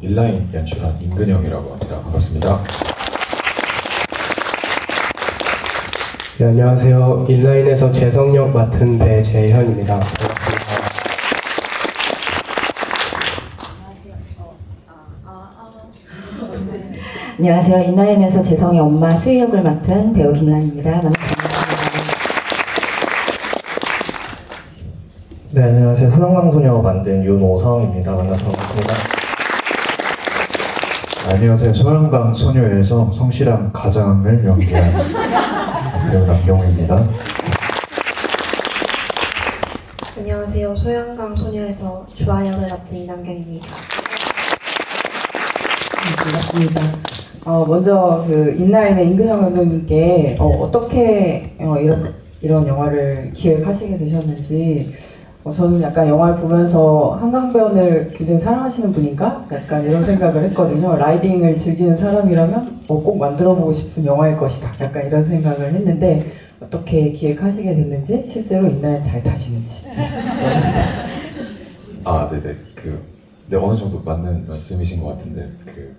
인라인 연출한 임근영이라고 합니다. 반갑습니다. 네, 안녕하세요. 인라인에서 재성역 맡은 배재현입니다. 반갑습니다. 안녕하세요. 인라인에서 재성의 엄마 수희 역을 맡은 배우 김란입니다. 반갑습니다. 네, 안녕하세요. 소형광소녀 만든 윤오성입니다. 만나서 반갑습니다. 안녕하세요. 소형광소녀에서 성실한 가장을 연기한 배우 남경우입니다. 안녕하세요. 소양강소녀에서 주아 역을 맡은 이남경입니다. 반갑습니다. 먼저 그 인라인의 임근영 감독님께 어떻게 이런 영화를 기획하시게 되셨는지, 저는 약간 영화를 보면서 한강변을 굉장히 사랑하시는 분인가? 약간 이런 생각을 했거든요. 라이딩을 즐기는 사람이라면 꼭 만들어보고 싶은 영화일 것이다. 약간 이런 생각을 했는데 어떻게 기획하시게 됐는지, 실제로 인라인 잘 타시는지. 아, 네네. 네, 어느 정도 맞는 말씀이신 것 같은데,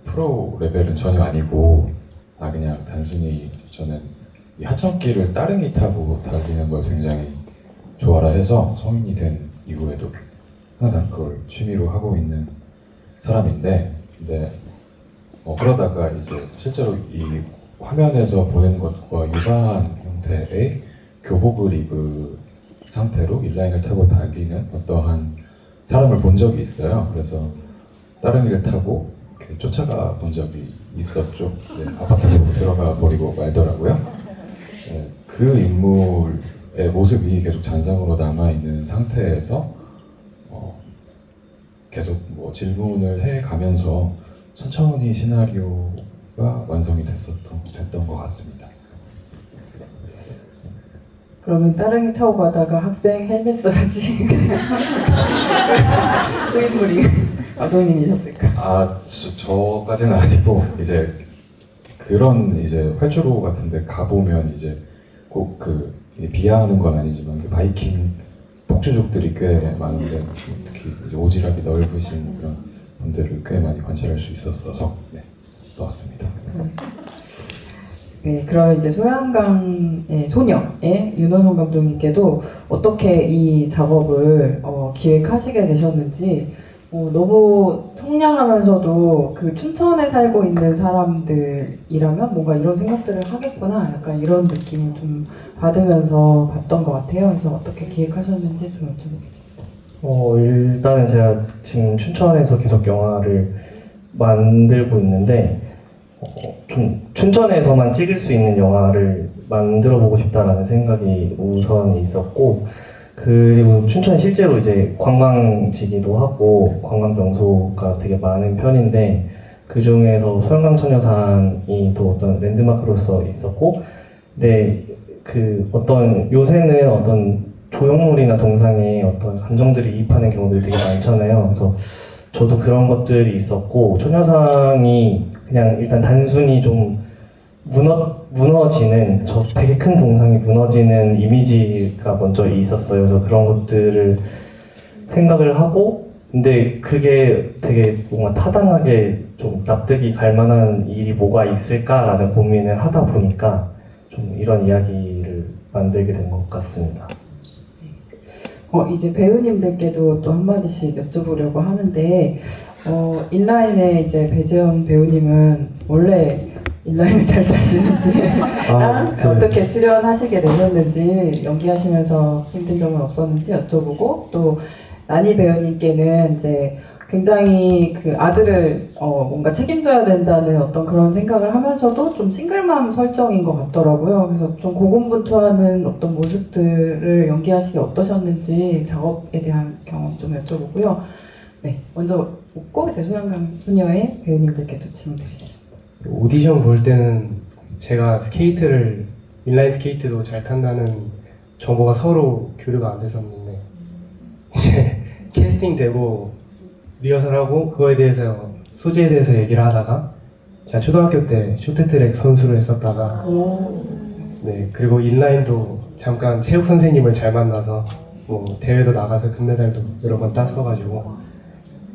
프로 레벨은 전혀 아니고, 그냥 단순히 저는 이 하천길을 따릉이 타고 달리는 걸 굉장히 좋아라 해서 성인이 된 이후에도 항상 그걸 취미로 하고 있는 사람인데, 근데 그러다가 이제 실제로 이 화면에서 보이는 것과 유사한 형태의 교복을 입은 상태로 인라인을 타고 달리는 어떠한 사람을 본 적이 있어요. 그래서 따릉이를 타고 이렇게 쫓아가 본 적이 있었죠. 네, 아파트로 들어가 버리고 말더라고요. 네, 그 인물의 모습이 계속 잔상으로 남아있는 상태에서 계속 질문을 해가면서 천천히 시나리오가 완성이 됐던 것 같습니다. 그러면 따릉이 타고 가다가 학생 헬멧 써야지. 그 인물이 감독님이셨을까? 저까지는 아니고 이제 그런 활주로 같은데 가보면 이제 꼭 비하하는 건 아니지만 바이킹 폭주족들이 꽤 많은데 특히 이제 오지랖이 넓으신 그런 분들을 꽤 많이 관찰할 수 있었어서 넣었습니다. 네, 그럼 이제 소양강의 소녀의 윤호성 감독님께도 어떻게 이 작업을 기획하시게 되셨는지, 너무 청량하면서도 그 춘천에 살고 있는 사람들이라면 뭔가 이런 생각들을 하겠구나, 약간 이런 느낌을 좀 받으면서 봤던 것 같아요. 그래서 어떻게 기획하셨는지 좀 여쭤보겠습니다. 일단은 제가 지금 춘천에서 계속 영화를 만들고 있는데, 좀 춘천에서만 찍을 수 있는 영화를 만들어 보고 싶다라는 생각이 우선 있었고, 그리고 춘천이 실제로 이제 관광지기도 하고 관광 명소가 되게 많은 편인데, 그 중에서 소양강소녀산이 또 어떤 랜드마크로서 있었고, 근데 요새는 어떤 조형물이나 동상에 어떤 감정들이 이입하는 경우들이 되게 많잖아요. 그래서 저도 그런 것들이 있었고, 소녀상이 그냥 일단 단순히 좀 무너지는, 저 되게 큰 동상이 무너지는 이미지가 먼저 있었어요. 그래서 그런 것들을 생각을 하고, 근데 그게 되게 뭔가 타당하게 좀 납득이 갈 만한 일이 뭐가 있을까라는 고민을 하다 보니까 좀 이런 이야기를 만들게 된 것 같습니다. 이제 배우님들께도 또 한마디씩 여쭤보려고 하는데, 인라인의 이제 배재현 배우님은 원래 인라인을 잘 타시는지, 어떻게 출연하시게 되셨는지, 연기하시면서 힘든 점은 없었는지 여쭤보고, 또 나니 배우님께는 이제 굉장히 그 아들을 뭔가 책임져야 된다는 어떤 그런 생각을 하면서도 좀 싱글맘 설정인 것 같더라고요. 그래서 좀 고군분투하는 어떤 모습들을 연기하시기 어떠셨는지, 작업에 대한 경험 좀 여쭤보고요. 네, 먼저 묻고 이제 소양강 소녀의 배우님들께도 질문 드리겠습니다. 오디션 볼 때는 제가 인라인 스케이트도 잘 탄다는 정보가 서로 교류가 안 됐었는데, 이제 캐스팅 되고 리허설하고 그거에 대해서, 소재에 대해서 얘기를 하다가, 제가 초등학교 때 쇼트트랙 선수를 했었다가, 네, 그리고 인라인도 잠깐 체육 선생님을 잘 만나서 대회도 나가서 금메달도 여러 번 땄어가지고,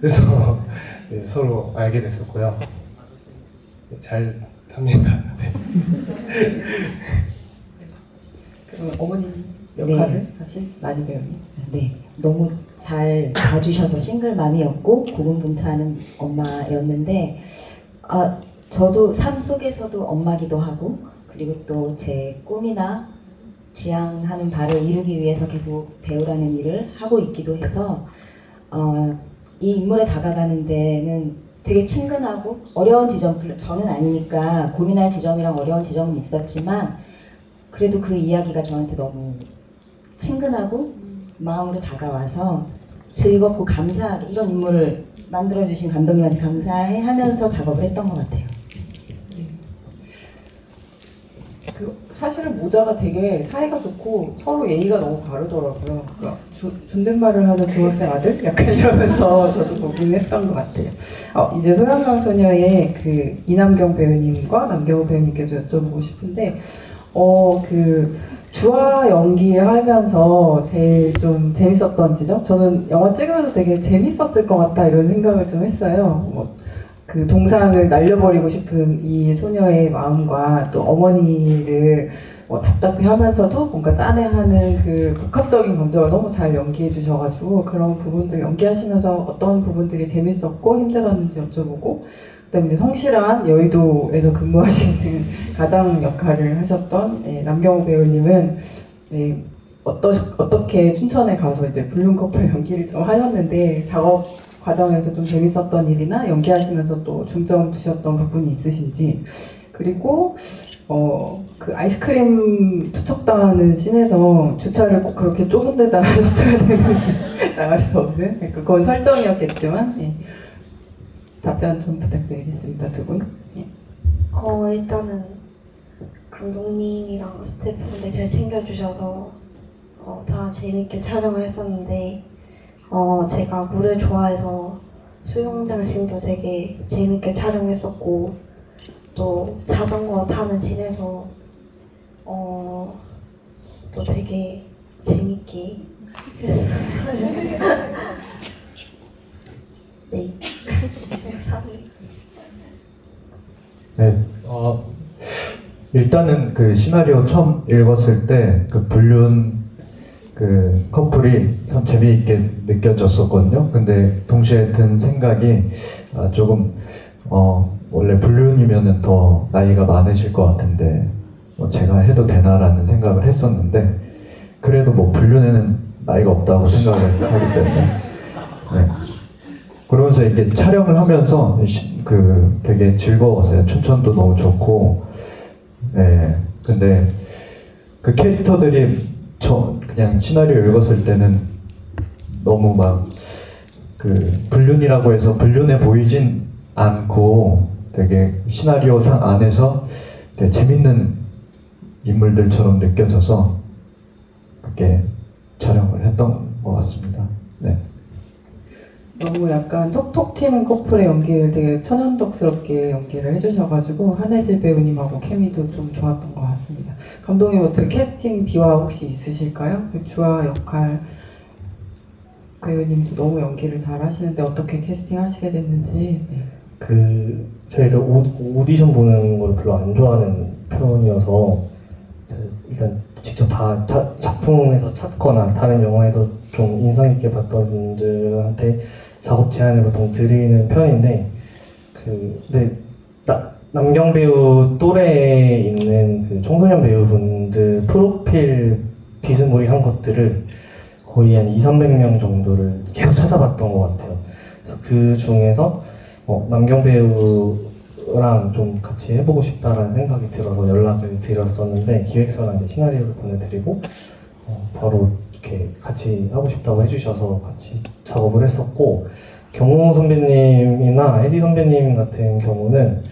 그래서 네, 서로 알게 됐었고요. 네, 잘 탑니다. 네. 그럼 어머님 역할을 하신 라니 배우님. 네, 너무 잘 봐주셔서 싱글맘이었고 고군분투하는 엄마였는데 저도 삶 속에서도 엄마기도 하고 그리고 또 제 꿈이나 지향하는 바를 이루기 위해서 계속 배우라는 일을 하고 있기도 해서 이 인물에 다가가는 데는 되게 친근하고 어려운 지점, 저는 아니니까 고민할 지점이랑 어려운 지점은 있었지만 그래도 그 이야기가 저한테 너무 친근하고 마음으로 다가와서 즐겁고 감사하게 이런 인물을 만들어주신 감독님한테 감사해 하면서 작업을 했던 것 같아요. 그 사실은 모자가 되게 사이가 좋고 서로 예의가 너무 바르더라고요. 그러니까 존댓말을 하는 중학생 아들? 약간 이러면서 저도 보긴 했던 것 같아요. 이제 소양강 소녀의 그 이남경 배우님과 남경호 배우님께도 여쭤보고 싶은데 그 주아 연기하면서 제일 좀 재밌었던 지점? 저는 영화 찍으면서 되게 재밌었을 것 같다 이런 생각을 좀 했어요. 그 동상을 날려버리고 싶은 이 소녀의 마음과 또 어머니를 답답해하면서도 뭔가 짠해하는 그 복합적인 감정을 너무 잘 연기해 주셔가지고 그런 부분들 연기하시면서 어떤 부분들이 재밌었고 힘들었는지 여쭤보고 그다음에 이제 성실한 여의도에서 근무하시는 가장 역할을 하셨던 남경호 배우님은 어떻게 춘천에 가서 이제 불륜 커플 연기를 좀 하셨는데 작업 과정에서 좀 재밌었던 일이나 연기하시면서 또 중점 두셨던 부분이 있으신지 그리고 그 아이스크림 투척당하는 씬에서 주차를 꼭 그렇게 좁은 데다 하셨어야 되는지 나갈 수 없는 그건 설정이었겠지만 답변 좀 부탁드리겠습니다. 두 분. 일단은 감독님이랑 스태프분들 잘 챙겨주셔서 다 재밌게 촬영을 했었는데 제가 물을 좋아해서 수영장 씬도 되게 재밌게 촬영했었고 또 자전거 타는 씬에서 또 되게 재밌게 했었어요. 네. 네, 일단은 그 시나리오 처음 읽었을 때 그 불륜 그 커플이 참 재미있게 느껴졌었거든요. 근데 동시에 든 생각이 조금 원래 불륜이면은 더 나이가 많으실 것 같은데 제가 해도 되나라는 생각을 했었는데 그래도 뭐 불륜에는 나이가 없다고 생각을 하기 때문에 네. 그러면서 이게 촬영을 하면서 그 되게 즐거웠어요. 춘천도 너무 좋고 네. 근데 그 캐릭터들이 그냥 시나리오 읽었을 때는 너무 막 그 불륜이라고 해서 불륜해 보이진 않고 되게 시나리오상 안에서 되게 재밌는 인물들처럼 느껴져서 그렇게 촬영을 했던 것 같습니다. 네. 너무 약간 톡톡 튀는 커플의 연기를 되게 천연덕스럽게 연기를 해주셔가지고 한혜질 배우님하고 케미도 좀 좋았던 것 같습니다. 감독님 어떻게 캐스팅 비화 혹시 있으실까요? 그 주아 역할 배우님도 너무 연기를 잘 하시는데 어떻게 캐스팅 하시게 됐는지. 제가 오디션 보는 걸 별로 안 좋아하는 편이어서 일단 직접 다 작품에서 찾거나 다른 영화에서 좀 인상 깊게 봤던 분들한테 작업 제안을 보통 드리는 편인데 근데 남경 배우 또래에 있는 그 청소년 배우분들 프로필 비스무리한 것들을 거의 한 200~300명 정도를 계속 찾아봤던 것 같아요. 그래서 그 중에서 남경 배우랑 좀 같이 해보고 싶다라는 생각이 들어서 연락을 드렸었는데 기획서랑 이제 시나리오를 보내드리고 바로 이렇게 같이 하고 싶다고 해주셔서 같이 작업을 했었고 경호 선배님이나 혜디 선배님 같은 경우는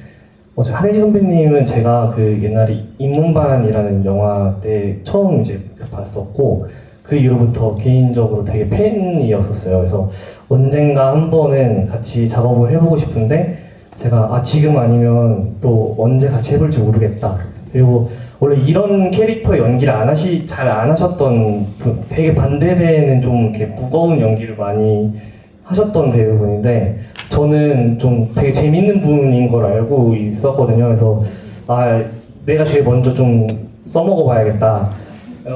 한혜지 선배님은 제가 그 옛날에 인문반이라는 영화 때 처음 이제 봤었고 그 이후로부터 개인적으로 되게 팬이었었어요. 그래서 언젠가 한 번은 같이 작업을 해보고 싶은데 제가 지금 아니면 또 언제 같이 해볼지 모르겠다. 그리고 원래 이런 캐릭터 연기를 잘 안 하셨던 분, 되게 반대되는 좀 이렇게 무거운 연기를 많이 하셨던 배우분인데 저는 좀 되게 재밌는 분인 걸 알고 있었거든요. 그래서 내가 제일 먼저 좀 써먹어봐야겠다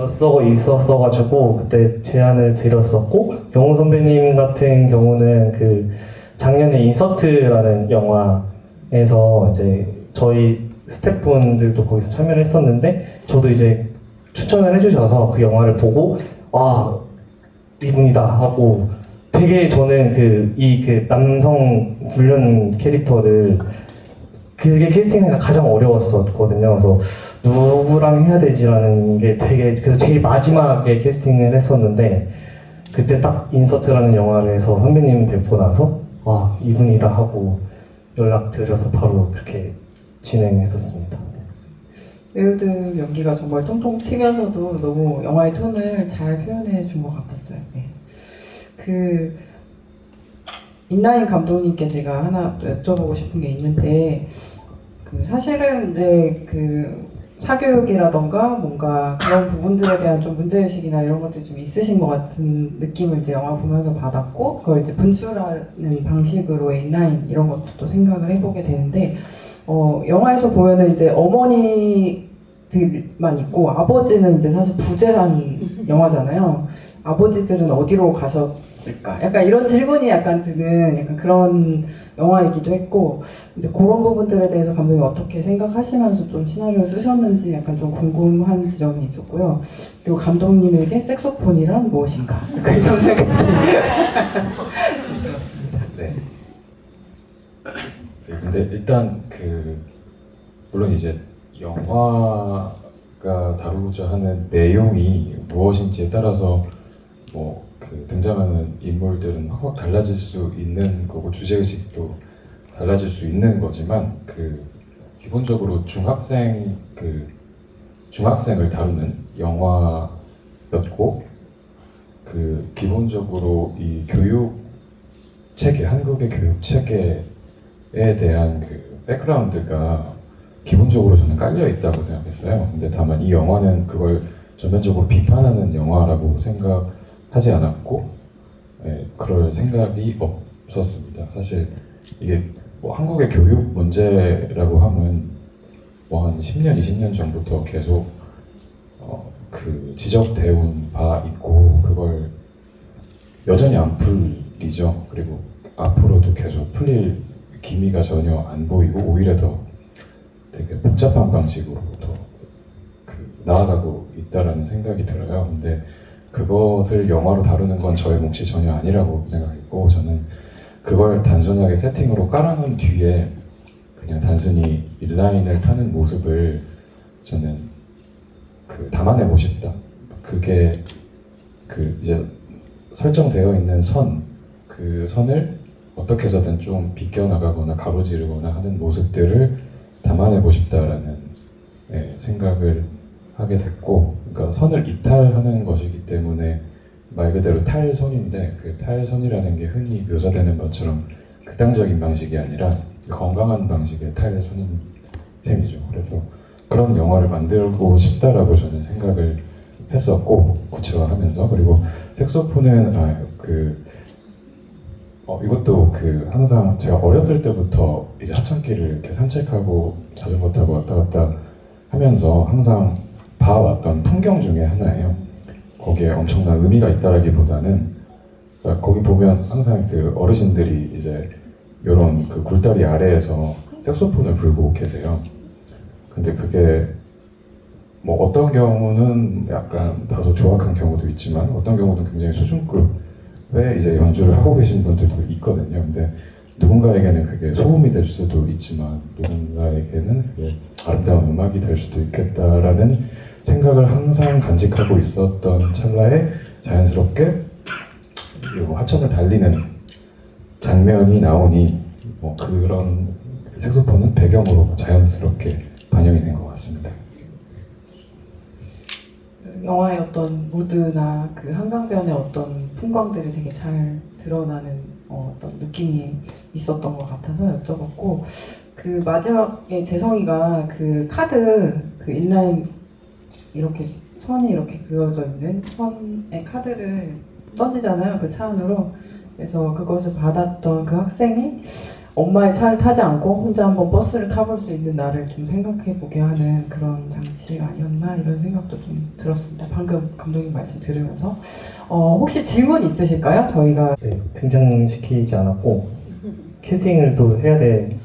쓰고 있었어가지고 그때 제안을 드렸었고, 영호 선배님 같은 경우는 그 작년에 인서트라는 영화에서 이제 저희 스태프분들도 거기서 참여를 했었는데 저도 이제 추천을 해주셔서 그 영화를 보고 이분이다 하고, 되게 저는 그 남성 불륜 캐릭터를 그게 캐스팅하기가 가장 어려웠었거든요. 그래서 누구랑 해야 되지라는 게 되게, 그래서 제일 마지막에 캐스팅을 했었는데 그때 딱 인서트라는 영화를 해서 선배님 뵙고 나서 이분이다 하고 연락드려서 바로 그렇게 진행했었습니다. 배우들 연기가 정말 통통 튀면서도 너무 영화의 톤을 잘 표현해 준 것 같았어요. 네. 그 인라인 감독님께 제가 하나 여쭤보고 싶은 게 있는데, 그 사실은 이제 그 사교육이라던가 뭔가 그런 부분들에 대한 좀 문제의식이나 이런 것들이 좀 있으신 것 같은 느낌을 이제 영화 보면서 받았고, 그걸 이제 분출하는 방식으로의 인라인 이런 것도 또 생각을 해보게 되는데, 영화에서 보면은 이제 어머니들만 있고 아버지는 이제 사실 부재한 영화잖아요. 아버지들은 어디로 가셨을까? 약간 이런 질문이 약간 드는 약간 그런 영화이기도 했고, 이제 그런 부분들에 대해서 감독님 어떻게 생각하시면서 좀 시나리오 쓰셨는지 약간 좀 궁금한 지점이 있었고요. 그리고 감독님에게 색소폰이란 무엇인가? 약간 이런 생각이 들었습니다. 네. 근데 일단 물론 이제 영화가 다루고자 하는 내용이 무엇인지에 따라서 등장하는 인물들은 확 달라질 수 있는 거고, 주제의식도 달라질 수 있는 거지만, 기본적으로 중학생을 다루는 영화였고, 기본적으로 이 교육 체계, 한국의 교육 체계에 대한 백그라운드가 기본적으로 저는 깔려 있다고 생각했어요. 근데 다만 이 영화는 그걸 전면적으로 비판하는 영화라고 생각하지 않았고, 그럴 생각이 없었습니다. 사실 이게 한국의 교육 문제라고 하면 한 10년, 20년 전부터 계속 지적되어 온 바 있고, 그걸 여전히 안 풀리죠. 그리고 앞으로도 계속 풀릴 기미가 전혀 안 보이고, 오히려 더 되게 복잡한 방식으로 더 나아가고 있다라는 생각이 들어요. 근데 그것을 영화로 다루는 건 저의 몫이 전혀 아니라고 생각했고, 저는 그걸 단순하게 세팅으로 깔아놓은 뒤에 그냥 단순히 인라인을 타는 모습을 저는 담아내고 싶다. 그게 이제 설정되어 있는 그 선을 어떻게 해서든 좀 비껴나가거나 가로지르거나 하는 모습들을 담아내고 싶다라는 생각을 하게 됐고, 그러니까 선을 이탈하는 것이기 때문에 말 그대로 탈선인데, 그 탈선이라는 게 흔히 묘사되는 것처럼 극단적인 방식이 아니라 건강한 방식의 탈선인 셈이죠. 그래서 그런 영화를 만들고 싶다라고 저는 생각을 했었고, 구체화하면서. 그리고 색소폰은 이것도 항상 제가 어렸을 때부터 이제 하천길을 이렇게 산책하고 자전거 타고 왔다 갔다 하면서 항상 봐왔던 풍경 중에 하나예요. 거기에 엄청난 의미가 있다라기보다는, 그러니까 거기 보면 항상 어르신들이 이제 이런 굴다리 아래에서 색소폰을 불고 계세요. 근데 그게 어떤 경우는 약간 다소 조악한 경우도 있지만, 어떤 경우는 굉장히 수준급의 이제 연주를 하고 계신 분들도 있거든요. 근데 누군가에게는 그게 소음이 될 수도 있지만, 누군가에게는 그게 아름다운 음악이 될 수도 있겠다라는 생각을 항상 간직하고 있었던 찰나에 자연스럽게 하천을 달리는 장면이 나오니 그런 색소폰은 배경으로 자연스럽게 반영이 된 것 같습니다. 영화의 어떤 무드나 한강변의 어떤 풍광들이 되게 잘 드러나는 어떤 느낌이 있었던 것 같아서 여쭤봤고, 마지막에 재성이가 카드, 인라인 이렇게 선이 이렇게 그어져 있는 선의 카드를 던지잖아요. 차 안으로. 그래서 그것을 받았던 그 학생이 엄마의 차를 타지 않고 혼자 한번 버스를 타볼 수 있는 나를 좀 생각해보게 하는 그런 장치가 아니었나 이런 생각도 좀 들었습니다. 방금 감독님 말씀 들으면서 혹시 질문 있으실까요? 저희가 네, 등장시키지 않았고 캐스팅을 또 해야 되는데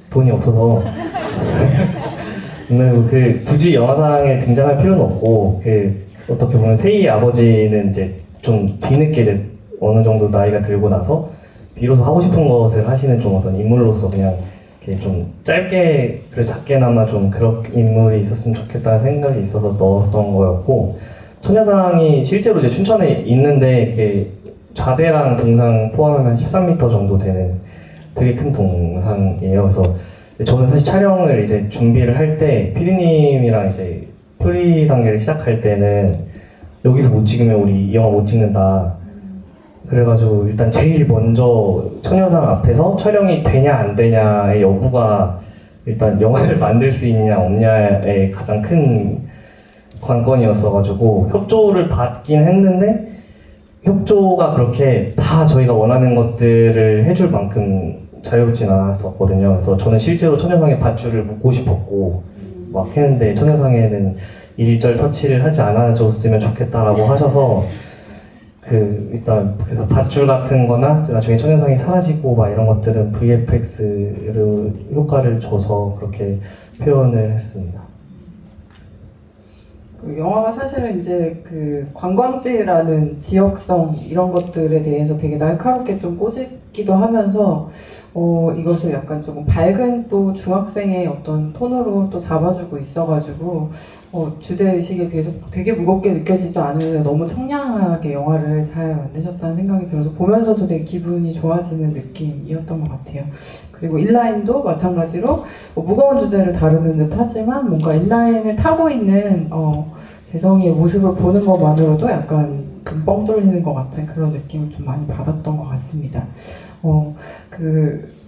돈이 없어서 오늘 그 굳이 영화상에 등장할 필요는 없고 그 어떻게 보면 세이의 아버지는 이제 좀 뒤늦게 이제 어느 정도 나이가 들고 나서 비로소 하고 싶은 것을 하시는 좀 어떤 인물로서 그냥 이렇게 좀 짧게 그리고 작게나마 좀 그런 인물이 있었으면 좋겠다는 생각이 있어서 넣었던 거였고 천야상이 실제로 이제 춘천에 있는데 이게 좌대랑 동상 포함하면 13m 정도 되는 되게 큰 동상이에요. 그래서 저는 사실 촬영을 이제 준비를 할 때 PD님이랑 이제 프리 단계를 시작할 때는 여기서 못 찍으면 우리 이 영화 못 찍는다. 그래가지고 일단 제일 먼저 천여상 앞에서 촬영이 되냐 안 되냐의 여부가 일단 영화를 만들 수 있냐 없냐의 가장 큰 관건이었어가지고 협조를 받긴 했는데 협조가 그렇게 다 저희가 원하는 것들을 해줄 만큼 자유롭진 않았었거든요. 그래서 저는 실제로 천여상에 밧줄을 묶고 싶었고 막 했는데 천여상에는 일절 터치를 하지 않아줬으면 좋겠다라고 하셔서 일단 그래서 밧줄 같은 거나 나중에 천연상이 사라지고 막 이런 것들은 VFX로 효과를 줘서 그렇게 표현을 했습니다. 그 영화가 사실은 이제 그 관광지라는 지역성 이런 것들에 대해서 되게 날카롭게 좀 꼬집기도 하면서 이것을 약간 조금 밝은 또 중학생의 어떤 톤으로 또 잡아주고 있어가지고 주제의식에 비해서 되게 무겁게 느껴지지도 않으면 너무 청량하게 영화를 잘 만드셨다는 생각이 들어서 보면서도 되게 기분이 좋아지는 느낌이었던 것 같아요. 그리고 인라인도 마찬가지로 무거운 주제를 다루는 듯 하지만 뭔가 인라인을 타고 있는 재성이의 모습을 보는 것만으로도 약간 뻥 뚫리는 것 같은 그런 느낌을 좀 많이 받았던 것 같습니다.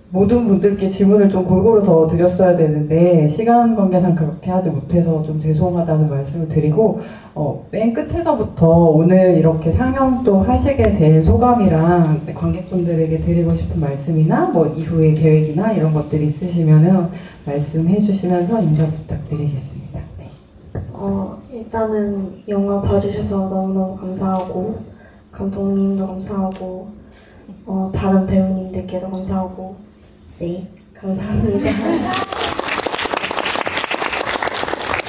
모든 분들께 질문을 좀 골고루 더 드렸어야 되는데 시간 관계상 그렇게 하지 못해서 좀 죄송하다는 말씀을 드리고 맨 끝에서부터 오늘 이렇게 상영도 하시게 될 소감이랑 이제 관객분들에게 드리고 싶은 말씀이나 뭐 이후의 계획이나 이런 것들이 있으시면은 말씀해 주시면서 인사 부탁드리겠습니다. 네. 일단은 영화 봐주셔서 너무너무 감사하고 감독님도 감사하고 다른 배우님들께도 감사하고 네, 감사합니다.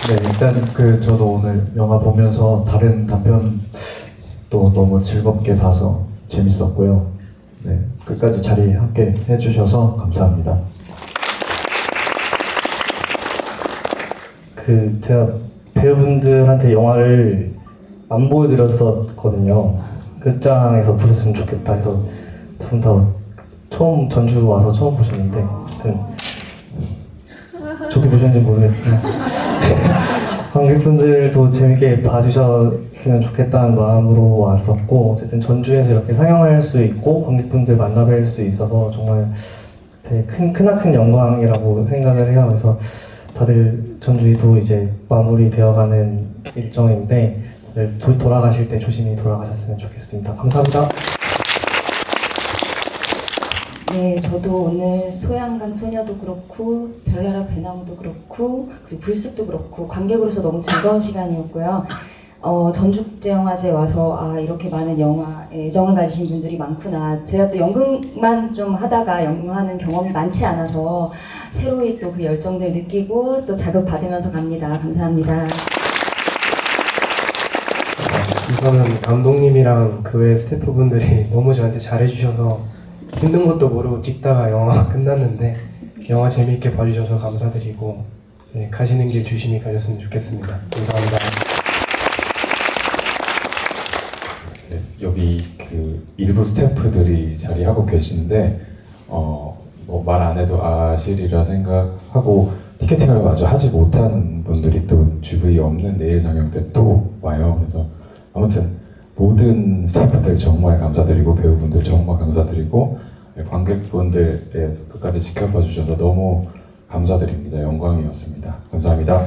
네, 일단 저도 오늘 영화 보면서 다른 단편도 너무 즐겁게 봐서 재밌었고요. 네, 끝까지 자리 함께 해주셔서 감사합니다. 제가 배우분들한테 영화를 안 보여드렸었거든요. 극장에서 보셨으면 좋겠다 해서 두 분 다 처음 전주 와서 처음 보셨는데 하여튼 좋게 보셨는지 모르겠으나 관객분들도 재밌게 봐주셨으면 좋겠다는 마음으로 왔었고 어쨌든 전주에서 이렇게 상영할 수 있고 관객분들 만나뵐 수 있어서 정말 되게 크나큰 영광이라고 생각을 해요. 그래서 다들 전주도 이제 마무리되어가는 일정인데 돌아가실 때 조심히 돌아가셨으면 좋겠습니다. 감사합니다. 네, 저도 오늘 소양강 소녀도 그렇고 별나라 배나무도 그렇고 그리고 불쑥도 그렇고 관객으로서 너무 즐거운 시간이었고요. 전주국제영화제 와서 이렇게 많은 영화에 애정을 가지신 분들이 많구나. 제가 또 연극만 좀 하다가 연극하는 경험이 많지 않아서 새로이 또 그 열정들 느끼고 또 자극 받으면서 갑니다. 감사합니다. 우선은 감독님이랑 그 외 스태프분들이 너무 저한테 잘해주셔서 힘든 것도 모르고 찍다가 영화가 끝났는데 영화 재미있게 봐주셔서 감사드리고 네, 가시는 길 조심히 가셨으면 좋겠습니다. 감사합니다. 네, 여기 일부 스태프들이 자리하고 계신데 뭐 말 안 해도 아시리라 생각하고 티켓팅을 마저 하지 못한 분들이 또 GV 없는 내일 상영 때 또 와요. 그래서 아무튼 모든 스태프들 정말 감사드리고 배우분들 정말 감사드리고 관객분들 끝까지 지켜봐 주셔서 너무 감사드립니다. 영광이었습니다. 감사합니다.